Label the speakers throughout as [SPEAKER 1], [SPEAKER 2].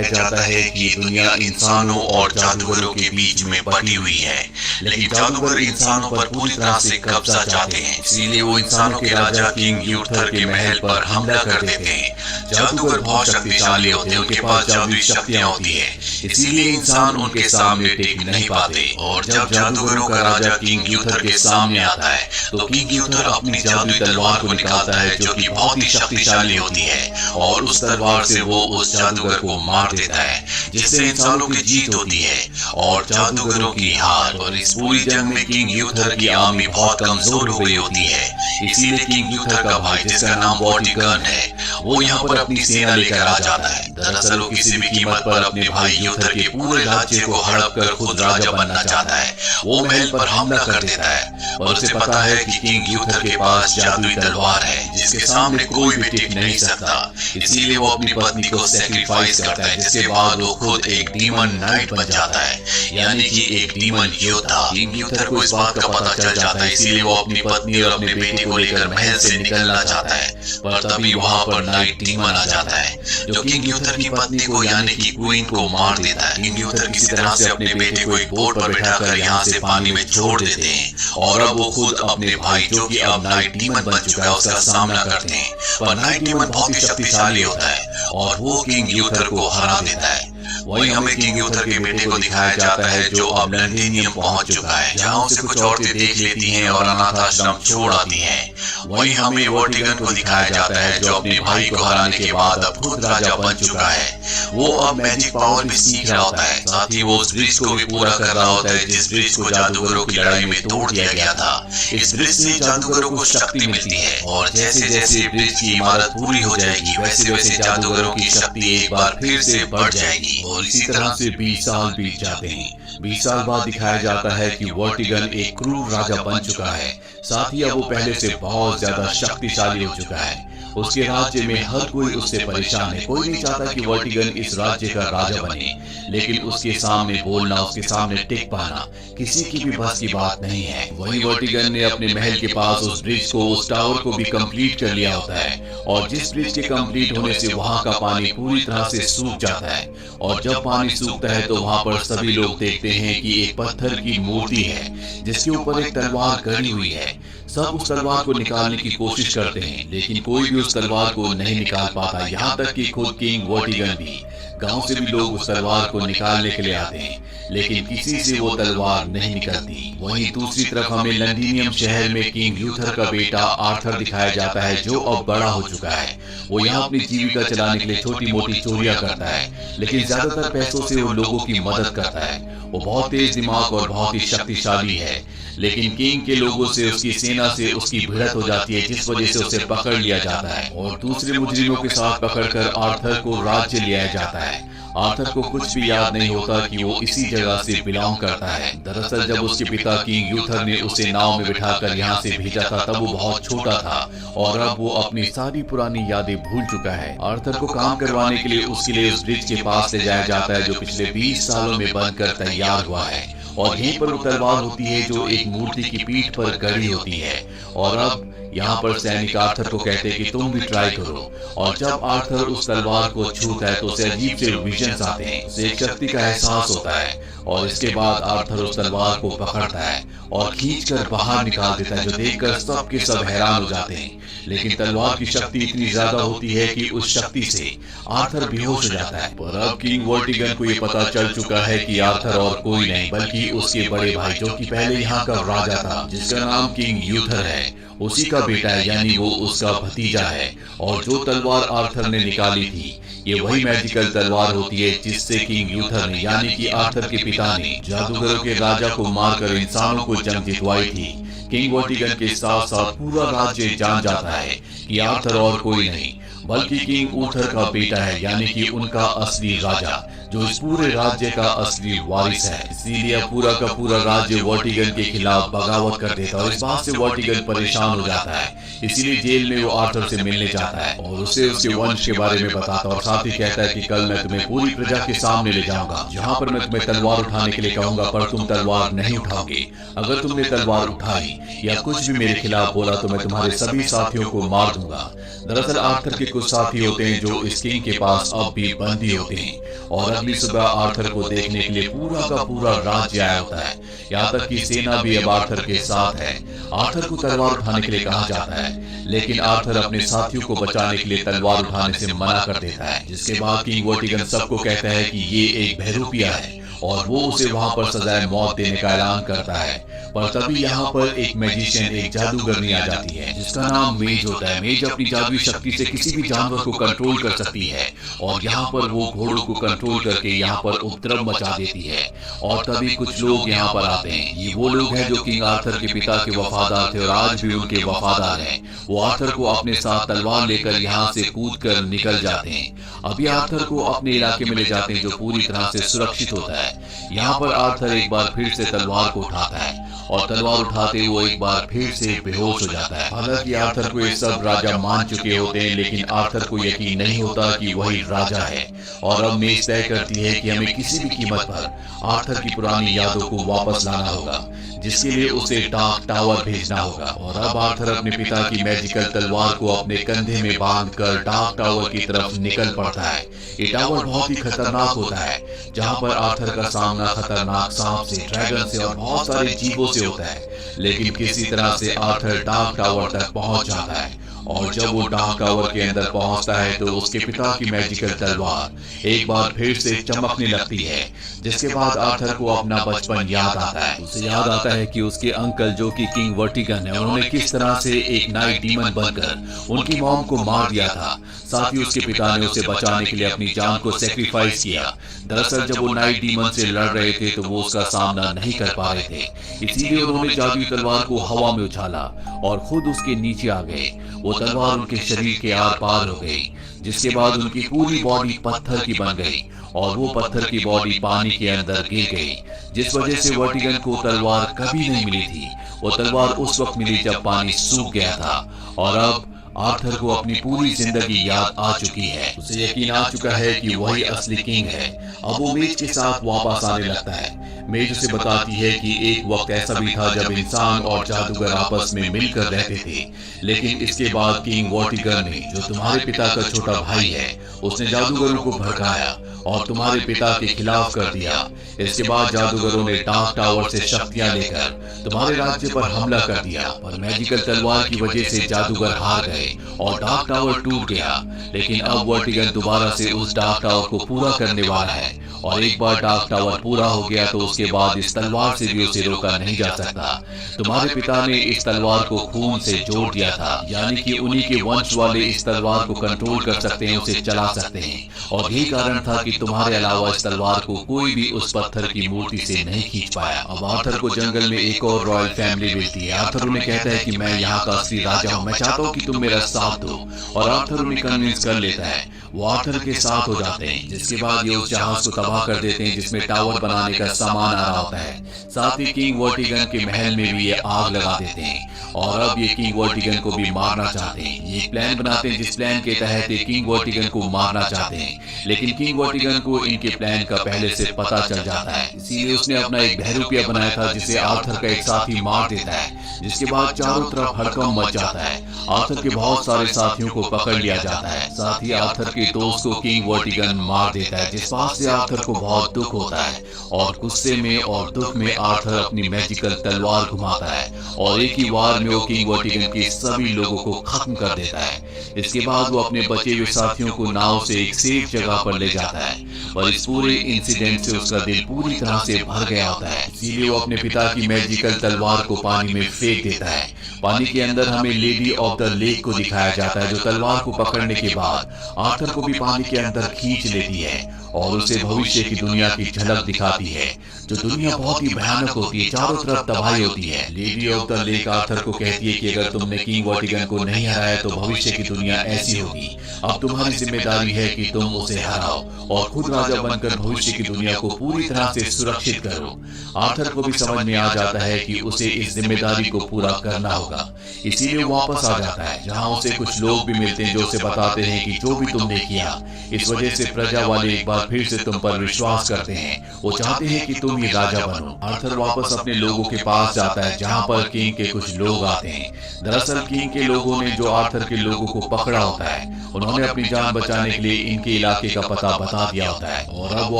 [SPEAKER 1] जाता है कि दुनिया इंसानों और जादूगरों के बीच में बटी हुई है, लेकिन जादूगर इंसानों पर पूरी तरह से कब्जा चाहते हैं। इसीलिए वो इंसानों के राजा किंग यूथर के महल पर हमला कर देते हैं। जादूगर बहुत शक्तिशाली होते हैं, उनके पास जादुई शक्तियां होती है, इसीलिए इंसान उनके सामने टिक नहीं पाते। और जब जादूगरों का राजा किंग यूथर के सामने आता है तो किंग यूथर अपनी जादुई तलवार को निकालता है, जो कि बहुत ही शक्तिशाली होती है, और उस तलवार से वो उस जादूगर को मार देता है, जिससे इंसानों की जीत होती है और जादूगरों की हार। और इस पूरी जंग में किंग यूथर की आर्मी बहुत कमजोर हो गई होती है। इसीलिए किंग यूथर का भाई, जिसका नाम वॉर्टिगन है, वो यहाँ पर अपनी सेना लेकर आ जाता है। दरअसल वो किसी भी कीमत पर अपने भाई यूथर के पूरे राज्य को हड़प कर खुद राजा बनना चाहता है। वो महल पर हमला कर देता है और उसे पता है कि किंग यूथर के पास जादुई तलवार है, जिसके सामने कोई भी टिक नहीं सकता। इसीलिए वो अपनी पत्नी को सैक्रिफाइस करता है, जिसके बाद वो खुद एक डीमन नाइट बन जाता है, यानी कि एक डीमन योद्धा। किंग यूथर को इस बात का पता चल जाता है, इसीलिए वो अपनी पत्नी और अपने बेटे को लेकर महल से निकलना चाहता है। पर तभी वहाँ पर नाइट डीमन आ जाता है, जो किंग यूथर की पत्नी को यानी कि क्वीन को मार देता है। किंग यूथर किसी तरह से अपने बेटे को एक बोट पर बैठाकर यहाँ से पानी में छोड़ देते हैं, और अब वो खुद अपने भाई, जो कि अब नाइट डीमन बन चुका है, उसका सामना करते हैं। पर नाइट डीमन बहुत ही शक्तिशाली होता है और वो किंग यूथर को हरा देता है। वहीं हमें किंग यूथर के बेटे को दिखाया जाता है, जो अब लंडेनियम पहुंच चुका है, जहां उसे कुछ औरतें देख लेती हैं और अनाथ आश्रम छोड़ आती हैं। वहीं हमें वॉर्टिगन को दिखाया जाता है, जो अपने भाई को हराने के बाद अब खुद राजा बन चुका है। वो अब मैजिक पावर भी सीख रहा होता है, साथ ही वो उस ब्रिज को भी पूरा कर रहा होता है, जिस ब्रिज को जादूगरों की लड़ाई में तोड़ दिया गया था। इस ब्रिज से जादूगरों को शक्ति मिलती है, और जैसे जैसे ब्रिज की इमारत पूरी हो जाएगी, वैसे वैसे जादूगरों की शक्ति एक बार फिर से बढ़ जाएगी। और इसी तरह से 20 साल बीत जाते हैं। 20 साल बाद दिखाया जाता है कि वॉर्टिगन एक क्रूर राजा बन चुका है, साथ ही अब वो पहले से बहुत ज्यादा शक्तिशाली हो चुका है। उसके राज्य में हर कोई उससे परेशान है, कोई नहीं चाहता कि वॉर्टिगन इस राज्य का राजा बने, लेकिन उसके सामने बोलना, उसके सामने टिक पाना किसी की भी बस की बात नहीं है। वही वॉर्टिगन ने अपने महल के पास उस ब्रिज को, उस टावर को भी कंप्लीट कर लिया होता है, और जिस ब्रिज के कंप्लीट होने से वहां का पानी पूरी तरह से सूख जाता है। और जब पानी सूखता है तो वहां पर सभी लोग देखते हैं कि एक पत्थर की मूर्ति है, जिसके ऊपर एक तलवार गड़ी हुई है। सब उस तलवार को निकालने की कोशिश करते हैं, लेकिन कोई भी उस तलवार को नहीं निकाल पाता। यहाँ तक कि खुद किंग वॉर्टिगन भी, गांव से भी लोग उस तलवार को निकालने के लिए आते हैं, लेकिन किसी से वो तलवार नहीं निकलती। वहीं दूसरी तरफ हमें लंडेनियम शहर में किंग यूथर का बेटा आर्थर दिखाया जाता है, जो अब बड़ा हो चुका है। वो यहाँ अपनी जीविका चलाने के लिए छोटी मोटी चोरियां करता है, लेकिन ज्यादातर पैसों से वो लोगों की मदद करता है। वो बहुत तेज दिमाग और बहुत ही शक्तिशाली है, लेकिन किंग के लोगों से, उसकी सेना से उसकी भिड़त हो जाती है, जिस वजह से उसे पकड़ लिया जाता है और दूसरे मुजरिमों के साथ पकड़कर आर्थर को राज्य लिया जाता है। आर्थर को कुछ भी याद नहीं होता कि वो इसी जगह से बिलोंग करता है। दरअसल जब उसके पिता किंग यूथर ने उसे नाव में बिठाकर यहाँ से भेजा था, तब वो बहुत छोटा था और अब वो अपनी सारी पुरानी यादें भूल चुका है। आर्थर को काम करवाने के लिए उसके लिए उस ब्रिज के पास ले जाया जाता है, जो पिछले 20 सालों में बनकर तैयार हुआ है, और यहीं पर वो तलवार होती है जो एक मूर्ति की पीठ पर गड़ी होती है। और अब यहाँ पर सैनिक आर्थर को कहते हैं कि तुम भी ट्राई करो, और जब आर्थर उस तलवार को छूता है तो उसे अजीब से विजन्स आते हैं, उसे एक शक्ति का एहसास होता है, और इसके बाद आर्थर उस तलवार को पकड़ता है और खींचकर बाहर निकाल देता है, जो देखकर सब के सब हैरान हो जाते हैं। लेकिन तलवार की शक्ति इतनी ज्यादा होती है कि उस शक्ति से आर्थर बेहोश हो जाता है। पर अब किंग वॉर्टिगन को ये पता चल चुका है कि आर्थर और कोई नहीं बल्कि उसके बड़े भाई, जो कि पहले यहाँ का राजा था, जिसका नाम किंग यूथर है, उसी का बेटा है, यानी वो उसका भतीजा है। और जो तलवार आर्थर ने निकाली थी, ये वही मैजिकल तलवार होती है जिससे किंग यूथर ने, यानी कि आर्थर के पिता ने, जादूगरों के राजा को मारकर इंसानों को जंग जितवाई थी। किंग वॉर्टिगन के साथ साथ पूरा राज्य जान जाता है कि आर्थर और कोई नहीं बल्कि किंग ऊथर का बेटा है, यानी कि उनका असली राजा, जो इस पूरे राज्य का असली वारिस है। इसीलिए पूरा का पूरा राज्य वॉर्टिगन के खिलाफ बगावत कर देता है और इस बात से वॉर्टिगन परेशान हो जाता है। इसीलिए जेल में वो आर्थर से मिलने जाता है और उसे उसके वंश के बारे में बताता है, और साथ ही कहता है कि कल मैं तुम्हें पूरी प्रजा के सामने ले जाऊंगा, जहाँ पर मैं तुम्हें तलवार उठाने के लिए कहूंगा, पर तुम तलवार नहीं उठाओगे। अगर तुमने तलवार उठाई या कुछ भी मेरे खिलाफ बोला तो मैं तुम्हारे सभी साथियों को मार दूंगा। दरअसल आर्थर के
[SPEAKER 2] कुछ साथी होते हैं जो इस किंग के पास अब भी बंदी होते हैं, और अगली सुबह आर्थर को देखने के लिए पूरा का पूरा राज्य आया होता है। यहाँ तक कि सेना भी अब आर्थर के साथ है। आर्थर को तलवार उठाने के लिए कहा जाता है, लेकिन आर्थर अपने साथियों को बचाने के लिए तलवार उठाने से मना कर देता है। जिसके बाद किंग वर्टिगन सबको कहता है कि ये एक बहरूपिया है और वो उसे वहां पर सजाए मौत देने का ऐलान करता है। पर तभी यहाँ पर एक मैजिशियन, एक जादूगरनी आ जाती है जिसका नाम मेज होता है। मेज अपनी जादुई शक्ति से किसी भी जानवर को कंट्रोल कर सकती है, और यहाँ पर वो घोड़ों को कंट्रोल करके यहाँ पर उपद्रव मचा देती है। और तभी कुछ लोग यहाँ पर आते हैं। ये वो लोग हैं जो किंग आर्थर के पिता के वफादार थे और आज भी उनके वफादार हैं। वो आर्थर को अपने साथ तलवार लेकर यहाँ से कूद कर निकल जाते हैं। अभी आर्थर को अपने इलाके में ले जाते हैं जो पूरी तरह से सुरक्षित होता है। यहाँ पर आर्थर एक बार फिर से तलवार को उठाता है, और तलवार उठाते वो एक बार फिर से बेहोश हो जाता है। हालांकि आर्थर को ये सब राजा मान चुके होते हैं, लेकिन आर्थर को यकीन नहीं होता कि वही राजा है। और अब मेज तय करती है कि हमें किसी भी कीमत पर आर्थर की पुरानी यादों को वापस लाना होगा, जिसके लिए उसे डार्क टावर भेजना होगा। और अब आर्थर अपने पिता की मैजिकल तलवार को अपने कंधे में बांधकर डार्क टावर की तरफ निकल पड़ता है। ये टावर बहुत ही खतरनाक होता है, जहाँ पर आर्थर का सामना खतरनाक सांप से, ड्रैगन से और बहुत सारे जीवों से होता है। लेकिन किसी तरह से आर्थर डार्क टावर तक पहुंच जाता है, और जब वो डार्क टावर के अंदर पहुंचता है तो उसके पिता की मैजिकल तलवार एक बार फिर से चमकने लगती है। जिसके बाद आर्थर को अपना बचपन याद आता है। उसे याद आता है कि उसके अंकल जो कि किंग वर्टिगन है, उन्होंने किस तरह से एक नाइट डीमन बनकर उनकी मॉम को मार दिया था। साथ ही उसके पिता ने उसे बचाने के लिए अपनी जान को सेक्रीफाइस किया। दरअसल जब वो नाइट डीमन से लड़ रहे थे तो वो उसका सामना नहीं कर पा रहे थे, इसीलिए उन्होंने जादुई तलवार को हवा में उछाला और खुद उसके नीचे आ गए। वो तलवार उनके शरीर के आर पार हो गई, जिसके बाद उनकी पूरी बॉडी पत्थर की बन गई, और वो पत्थर की बॉडी पानी के अंदर गिर गई, जिस वजह से वर्टिगन को तलवार कभी नहीं मिली थी। वो तलवार उस वक्त मिली जब पानी सूख गया था, और अब आर्थर को अपनी पूरी जिंदगी याद आ चुकी है। उसे यकीन आ चुका है कि वही असली किंग है। अब वो मेज के साथ वापस आने लगता है। मेज उसे बताती है कि एक वक्त ऐसा भी था जब इंसान और जादूगर आपस में मिलकर रहते थे, लेकिन इसके बाद किंग वर्टिगन ने, जो तुम्हारे पिता का छोटा भाई है, उसने जादूगरों को भड़काया और तुम्हारे पिता के खिलाफ कर दिया। इसके बाद जादूगरों ने डार्क टावर से शक्तियां लेकर तुम्हारे राज्य पर हमला कर दिया, पर मैजिकल तलवार की वजह से जादूगर हार गए और डार्क टावर टूट गया। लेकिन अब वर्टिगन दोबारा से उस डार्क टावर को पूरा करने वाला है, और एक बार डार्क टावर पूरा हो गया तो उसके बाद इस तलवार से भी उसे रोका नहीं जा सकता। तुम्हारे पिता ने इस तलवार को खून से जोड़ दिया था, यानी कि उन्हीं के वंश वाले इस तलवार को कंट्रोल कर सकते हैं, उसे चला सकते हैं। और यही कारण था कि तुम्हारे अलावा इस तलवार को कोई भी उस पत्थर की मूर्ति से नहीं खींच पाया। अब आर्थर को जंगल में एक और रॉयल फैमिली मिलती है। आर्थर उन्हें कहता है कि मैं यहाँ का असली राजा हूँ, मैं चाहता हूँ कि तुम मेरा साथ दो। और आर्थर उन्हें कन्विंस कर लेता है। वो आर्थर के साथ हो जाते हैं, जिसके बाद ये उस जहाज को तबाह कर देते हैं जिसमें टावर बनाने का सामान आ रहा होता है। साथ ही किंग वर्टिगन के महल में भी ये आग लगा देते हैं, और अब ये किंग वर्टिगन को भी मारना चाहते हैं। ये प्लान बनाते हैं जिस प्लान के तहत ये किंग वर्टिगन को मारना चाहते हैं, लेकिन किंग वर्टिगन को इनके प्लान का पहले से पता चल जाता है। इसीलिए उसने अपना एक बहरूपिया बनाया था जिसे आर्थर का एक साथी मार देता है, जिसके बाद चारों तरफ हड़कंप मच जाता है। आर्थर के बहुत सारे साथियों को पकड़ लिया जाता है। साथ ही आर्थर के दोस्त को किंग वर्टिगन मार देता है, जिस बात से आर्थर को बहुत दुख होता है। और गुस्से में और दुख में आर्थर अपनी मैजिकल तलवार घुमाता है, और एक ही वार में वो किंग वर्टिगन के सभी लोगों को खत्म कर देता है। इसके बाद वो अपने बचे हुए साथियों को नाव से एक सेफ जगह पर ले जाता है, पर इस पूरे इंसिडेंट से उसका दिल पूरी तरह से भर गया होता है। इसीलिए वो अपने पिता की मैजिकल तलवार को पानी में फेंक देता है। पानी के अंदर हमें लेडी ऑफ द लेक को दिखाया जाता है, जो तलवार को पकड़ने के बाद आर्थर को भी पानी के अंदर खींच लेती है और उसे भविष्य की दुनिया की झलक दिखाती है, जो दुनिया बहुत ही भयानक होती है, चारों तरफ तबाही होती है। Lady of the lake Arthur को कहती है कि अगर तुमने किंग वर्टिगन को नहीं हराया तो भविष्य की दुनिया ऐसी होगी। अब तुम्हारी जिम्मेदारी है कि तुम उसे हराओ और खुद राजा बनकर भविष्य की दुनिया को पूरी तरह से सुरक्षित करो। आर्थर को भी समझ में आ जाता है कि उसे इस जिम्मेदारी को पूरा करना होगा, इसीलिए वो वापस आ जाता है, जहाँ उसे कुछ लोग भी मिलते हैं जो उसे बताते हैं कि जो भी तुमने किया, इस वजह से प्रजा वाले एक बार बार फिर से तुम पर विश्वास करते हैं। वो चाहते हैं कि तुम ही राजा बनो। आर्थर वापस अपने लोगों के पास जाता है जहाँ पर किंग के कुछ लोग आते हैं। दरअसल किंग के लोगों ने जो आर्थर के लोगों को पकड़ा होता है, उन्होंने अपनी जान बचाने के लिए इनके इलाके का पता बता दिया होता है। और अब वो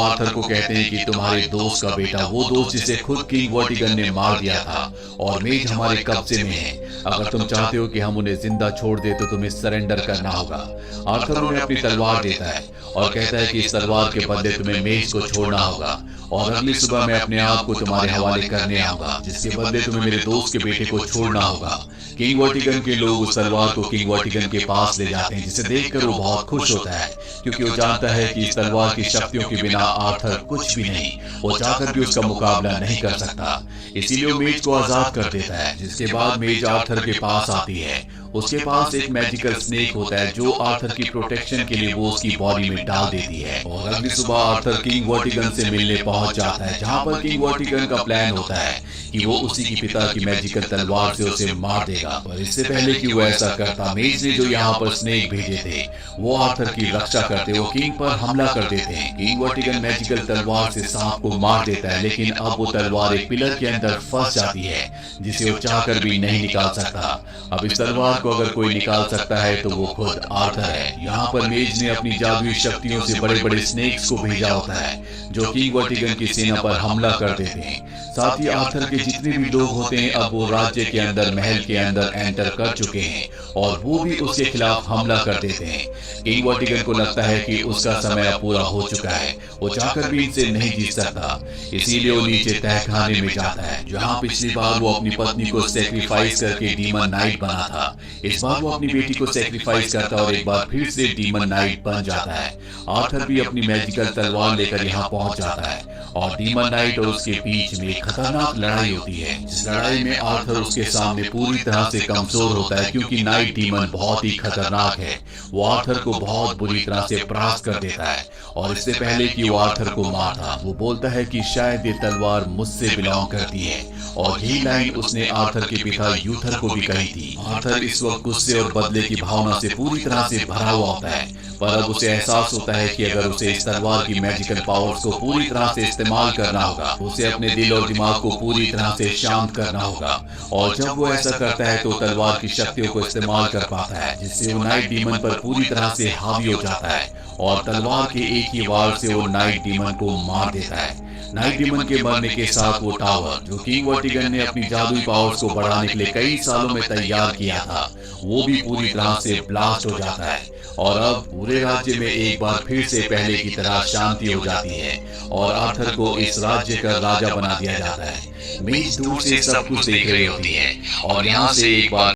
[SPEAKER 2] आर्थर को कहते हैं कि तुम्हारे दोस्त का बेटा, वो दोस्त जिसे खुद किंग वर्टिगन ने मार दिया था, और मेज हमारे कब्जे में है। अगर तुम चाहते हो कि हम उन्हें जिंदा छोड़ दे तो तुम्हें सरेंडर करना होगा। आर्थर उन्हें अपनी तलवार देता है और कहता है कि इस तलवार के बदले तुम्हें मेज को छोड़ना होगा, और अगली सुबह मैं अपने आप को तुम्हारे हवाले करने आऊंगा, जिसके बदले तुम्हें मेरे दोस्त के बेटे को छोड़ना होगा। किंग वर्टिगन के लोग उस तलवार को किंग वर्टिगन के पास ले जाते हैं, जिसे देखकर वो बहुत खुश होता है, क्योंकि वो जानता है कि इस तलवार की शक्तियों के बिना आर्थर कुछ भी नहीं, वो चाहकर भी उसका मुकाबला नहीं कर सकता। इसीलिए वो मेज को आजाद कर देता है, जिसके बाद मेज आर्थर के पास आती है। उसके पास एक मैजिकल स्नेक होता है जो आर्थर की प्रोटेक्शन के लिए वो उसकी बॉडी में डाल देती है। और अगली सुबह आर्थर किंग वर्टिगन से मिलने पहुंच जाता है, जहां पर किंग वर्टिगन का प्लान होता है कि वो उसी की पिता की मैजिकल तलवार से उसे मार देगा। पर इससे पहले कि वो ऐसा करता, मेज ने जो यहाँ पर स्नेक भेजे थे वो आर्थर की रक्षा करते वो किंग पर हमला कर देते हैं। किंग वर्टिगन मैजिकल तलवार से सांप को मार देता है, लेकिन अब वो तलवार एक पिलर के अंदर फंस जाती है, जिसे वो चाहकर भी नहीं निकाल सकता। अब इस तलवार को अगर कोई निकाल सकता है तो वो खुद आर्थर है। यहाँ पर मेज ने अपनी जादुई शक्तियों से बड़े बड़े स्नेक्स को भेजा होता है, जो किंग वर्टिगन की सेना पर हमला कर देते हैं। साथ ही आर्थर के जितने भी लोग होते हैं अब वो राज्य के अंदर, महल के अंदर एंटर कर चुके हैं, और वो भी उसके खिलाफ हमला कर देते हैं। किंग वर्टिगन को लगता है कि उसका समय अब पूरा हो चुका है, वो चाहकर भी इनसे नहीं जीत सकता। इसीलिए वो नीचे तहखाने में जाता है, जहाँ पिछली बार वो अपनी पत्नी को सेक्रीफाइस करके डीमन नाइट बना था। इस बार वो अपनी बेटी को सेक्रीफाइस करता है और एक बार फिर से डीमन नाइट बन जाता है। आर्थर भी अपनी मैजिकल तलवार लेकर यहाँ पहुंच जाता है, और डीमन नाइट और उसके बीच में एक खतरनाक लड़ाई होती है। जिस लड़ाई में आर्थर उसके सामने पूरी तरह से कमजोर होता है, क्योंकि नाइट डीमन बहुत ही खतरनाक है। वो आर्थर को बहुत बुरी तरह से परास्त कर देता है, और इससे पहले कि वो आर्थर को मारता, वो बोलता है कि शायद ये तलवार मुझसे बिलोंग करती है, और यही लाइन उसने आर्थर के पिता यूथर को भी कही थी। आर्थर इस वक्त गुस्से और बदले की भावना से पूरी तरह से भरा हुआ होता है, पर अब उसे एहसास होता है कि अगर उसे इस तलवार की मैजिकल पावर्स को पूरी तरह से इस्तेमाल करना होगा, उसे अपने दिल और दिमाग को पूरी तरह से शांत करना होगा। और जब वो ऐसा करता है तो तलवार की शक्तियों को इस्तेमाल कर पाता है, जिससे वो नाइट डीमन पर पूरी तरह से हावी हो जाता है, और तलवार के एक ही वार से वो नाइट डीमन को मार देता है। नाइट डीमन के मरने के साथ वो टावर, जो किंग वर्टिगन ने अपनी जादुई पावर्स को बढ़ाने के लिए कई सालों में तैयार किया था, वो भी पूरी तरह से ब्लास्ट हो जाता है, और अब पूरे राज्य में एक बार फिर से पहले की तरह शांति हो जाती है, और आर्थर को इस राज्य का राजा बना दिया जाता है। मेज दूर से सब कुछ देख रही होती है, और यहाँ से एक बार